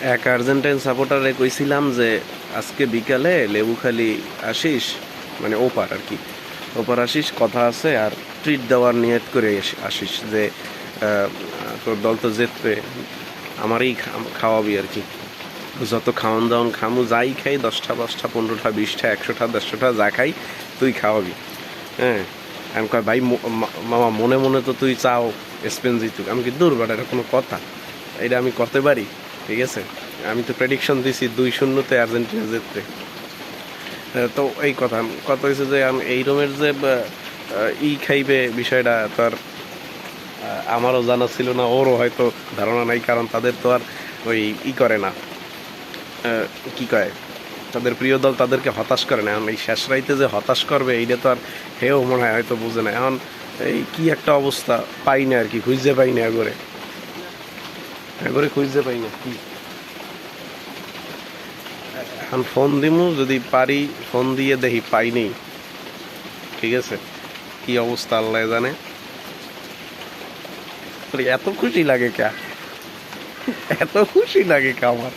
এক আর্জেন্টাইন সাপোর্টারে কইছিলাম যে আজকে বিকালে লেবুখালি আসিস, মানে ওপার আর কি, ওপার আসিস, কথা আছে, আর ট্রিট দেওয়ার নিয়ত করে আসিস যে তোর দল তো জিতবে, আমারই খাওয়াবি আর কি। যত খাওয়ান দাওয়ান খামু, যাই খাই, 10টা 5টা 15টা 20টা 100টা 150টা যা খাই তুই খাওয়াবি। হ্যাঁ, আমি কয় ভাই মামা মনে মনে তো তুই চাও স্পেন জিতুক। আমি কি দূর বাট, এটা কোনো কথা? এটা আমি করতে পারি? ঠিক আছে, আমি তো প্রেডিকশন দিছি 2-0-তে আর্জেন্টিনা জিতবে। তো এই কথা কথা হয়েছে যে আমি এই রকমের যে খাইবে বিষয়টা তো আর আমারও জানা ছিল না, ওরও হয়তো ধারণা নাই, কারণ তাদের তো আর ওই করে না, কি কয়, তাদের প্রিয় দল তাদেরকে হতাশ করে না। এখন এই শেষ রাইতে যে হতাশ করবে এইটা তো আর হেও মনে হয় হয়তো বুঝে না। এখন এই কি একটা অবস্থা, পাই না আর কি, খুঁজতে পাই না এগোরে, এগোরে খুঁজতে পাই না কি। এখন ফোন দিমু, যদি পারি ফোন দিয়ে দেখি পাইনি। ঠিক আছে, কি অবস্থা আল্লাহ জানে। এত খুশি লাগে কে, এত খুশি লাগে কে আমার।